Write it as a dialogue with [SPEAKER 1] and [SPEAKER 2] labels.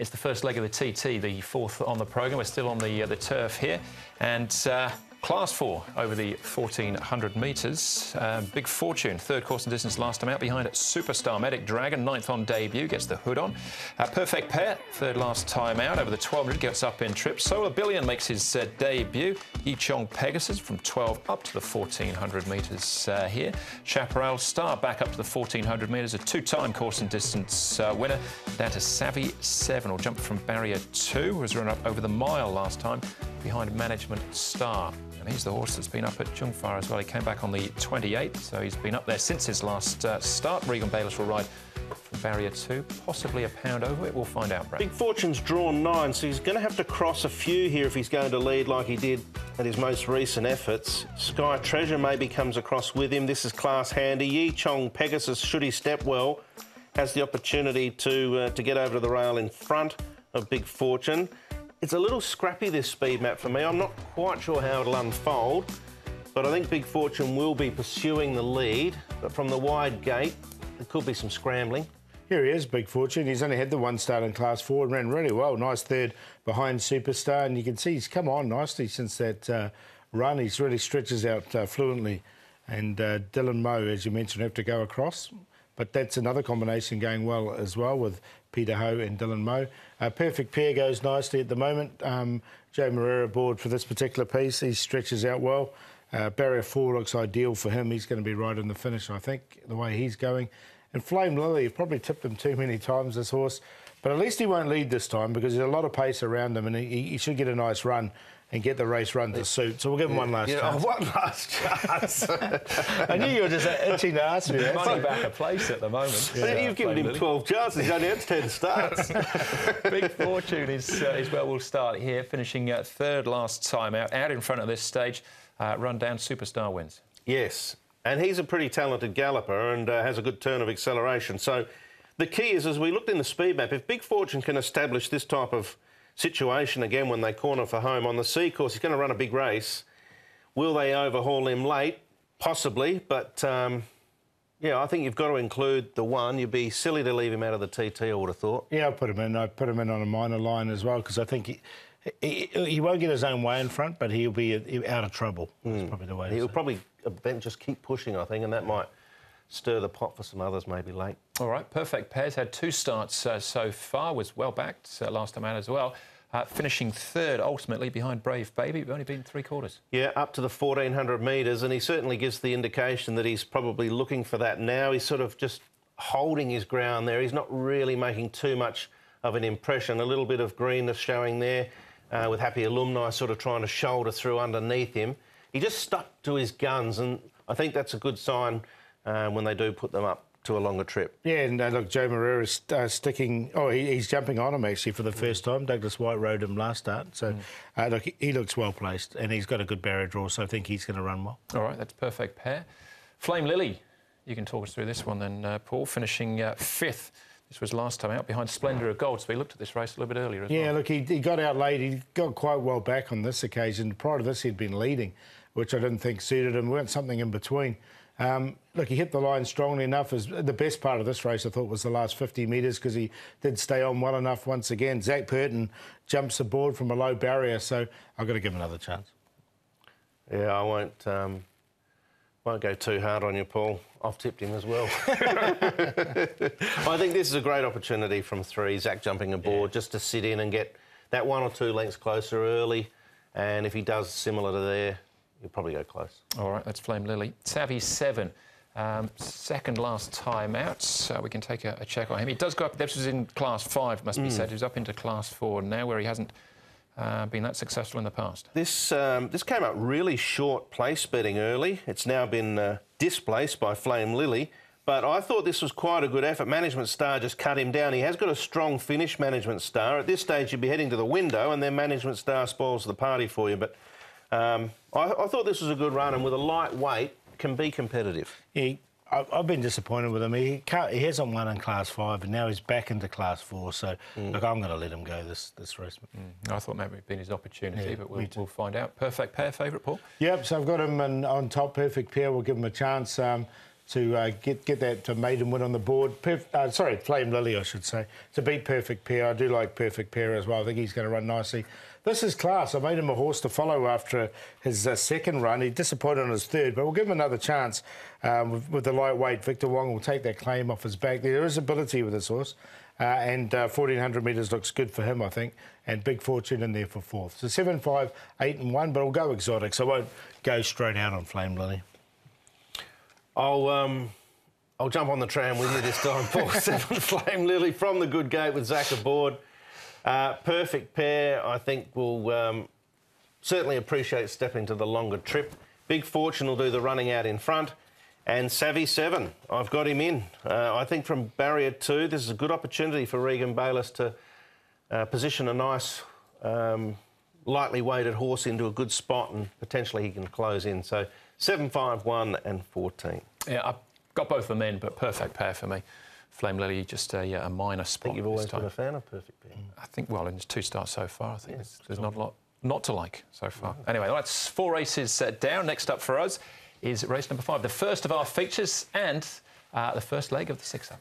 [SPEAKER 1] It's the first leg of the TT, the fourth on the programme. We're still on the turf here. And Class 4 over the 1,400 metres. Big Fortune, third course and distance last time out. Behind it, Superstar Medic Dragon, ninth on debut, gets the hood on. Perfect Pair, third last time out over the 1,200, gets up in trip. Solar Billion makes his debut. Yichong Pegasus from 12 up to the 1,400 metres here. Chaparral Star back up to the 1,400 metres, a two-time course and distance winner. Down to Savvy 7, or jumped from barrier 2, was run up over the mile last time behind Management Star. And he's the horse that's been up at Jungfar as well. He came back on the 28th, so he's been up there since his last start. Regan Bayless will ride from barrier 2, possibly a pound over it. We'll find out, Brad.
[SPEAKER 2] Big Fortune's drawn 9, so he's going to have to cross a few here if he's going to lead like he did at his most recent efforts. Sky Treasure maybe comes across with him. This is class handy. Yichong Pegasus, should he step well, has the opportunity to get over to the rail in front of Big Fortune. It's a little scrappy, this speed map, for me. I'm not quite sure how it'll unfold, but I think Big Fortune will be pursuing the lead. But from the wide gate, there could be some scrambling.
[SPEAKER 3] Here he is, Big Fortune. He's only had the one start in Class 4 and ran really well. Nice third behind Superstar, and you can see he's come on nicely since that run. He's really stretches out fluently. And Dylan Moe, as you mentioned, have to go across. But that's another combination going well as well with Peter Ho and Dylan Moe. Perfect Pair goes nicely at the moment. Joe Moreira aboard for this particular piece. He stretches out well. Barrier 4 looks ideal for him. He's going to be right in the finish, I think, the way he's going. And Flamelily, you've probably tipped him too many times, this horse. But at least he won't lead this time because there's a lot of pace around him and he should get a nice run and get the race run to suit. So we'll give him one last chance.
[SPEAKER 2] One last chance.
[SPEAKER 3] I knew you were just itching to ask me that.
[SPEAKER 1] Money back a place at the moment.
[SPEAKER 2] Yeah. You've given him 12 chances. He's only had 10 starts.
[SPEAKER 1] Big Fortune is where we'll start here, finishing third last time out in front of this stage. Run down Superstar wins.
[SPEAKER 2] Yes, and he's a pretty talented galloper and has a good turn of acceleration. So the key is, as we looked in the speed map, if Big Fortune can establish this type of situation again when they corner for home on the C course, he's going to run a big race. Will they overhaul him late? Possibly, but yeah, I think you've got to include the one. You'd be silly to leave him out of the TT, I would have thought.
[SPEAKER 3] Yeah, I'll put him in. I'd put him in on a minor line as well because I think he won't get his own way in front, but he'll be out of trouble. That's probably the way to
[SPEAKER 2] He'll
[SPEAKER 3] say.
[SPEAKER 2] probably just keep pushing, I think, and that might stir the pot for some others maybe late.
[SPEAKER 1] All right, Perfect Pair's had 2 starts so far, was well backed last time out as well. Finishing third ultimately behind Brave Baby. We've only been 3/4.
[SPEAKER 2] Yeah, up to the 1,400 metres, and he certainly gives the indication that he's probably looking for that now. He's sort of just holding his ground there. He's not really making too much of an impression. A little bit of greenness showing there with Happy Alumni sort of trying to shoulder through underneath him. He just stuck to his guns, and I think that's a good sign when they do put them up to a longer trip.
[SPEAKER 3] Yeah, and look, Joe Moreira's sticking... Oh, he's jumping on him, actually, for the first time. Douglas White rode him last start. So, look, he looks well-placed, and he's got a good barrier draw, so I think he's going to run well.
[SPEAKER 1] All right, that's Perfect Pair. Flamelily, you can talk us through this one then, Paul, finishing 5th. This was last time out behind Splendour of Gold, so we looked at this race a little bit earlier as well.
[SPEAKER 3] Yeah, look, he got out late. He got quite well back on this occasion. Prior to this, he'd been leading, which I didn't think suited him. We went something in between. Look, he hit the line strongly enough. The best part of this race, I thought, was the last 50 metres because he did stay on well enough once again. Zach Purton jumps aboard from a low barrier, so I've got to give him another chance.
[SPEAKER 2] Yeah, I won't go too hard on you, Paul. I've tipped him as well. I think this is a great opportunity from 3, Zach jumping aboard, just to sit in and get that 1 or 2 lengths closer early. And if he does similar to there, he'll probably go close.
[SPEAKER 1] All right, that's Flamelily. Savvy 7, second last time out. So we can take a check on him. He does go up. This was in Class 5, must be said. He was up into Class 4 now, where he hasn't been that successful in the past.
[SPEAKER 2] This came up really short place betting early. It's now been displaced by Flamelily. But I thought this was quite a good effort. Management Star just cut him down. He has got a strong finish, Management Star. At this stage, you'd be heading to the window, and then Management Star spoils the party for you. But I thought this was a good run, and with a light weight, can be competitive.
[SPEAKER 3] I've been disappointed with him. He hasn't won in Class 5, and now he's back into Class 4. So, look, I'm going to let him go this race.
[SPEAKER 1] I thought maybe it'd been his opportunity, but we'll find out. Perfect Pair, favourite, Paul?
[SPEAKER 3] Yep, so I've got him on top. Perfect Pair, we'll give him a chance. to get that maiden win on the board. Sorry, Flamelily, I should say, to beat Perfect Pair. I do like Perfect Pair as well. I think he's going to run nicely. This is class. I made him a horse to follow after his second run. He disappointed on his third, but we'll give him another chance with the lightweight. Victor Wong will take that claim off his back. There is ability with this horse, and 1,400 metres looks good for him, I think, and Big Fortune in there for fourth. So 7, 5, 8 and 1, but I'll go exotics. I won't go straight out on Flamelily.
[SPEAKER 2] I'll jump on the tram with you this time, Paul. 7 Flamelily from the good gate with Zach aboard. Perfect Pair, I think, will certainly appreciate stepping to the longer trip. Big Fortune will do the running out in front. And Savvy 7, I've got him in. I think from barrier 2, this is a good opportunity for Regan Bayliss to position a nice, lightly weighted horse into a good spot, and potentially he can close in. So 7, 5, 1 and 14.
[SPEAKER 1] Yeah, I've got both of them in, but Perfect Pair for me. Flamelily, just a minor spot.
[SPEAKER 2] I think you've always been a fan of Perfect Pair.
[SPEAKER 1] I think, well, in 2 starts so far, I think there's not a lot not to like so far. Anyway, that's 4 races down. Next up for us is race number 5, the first of our features and the first leg of the 6-up.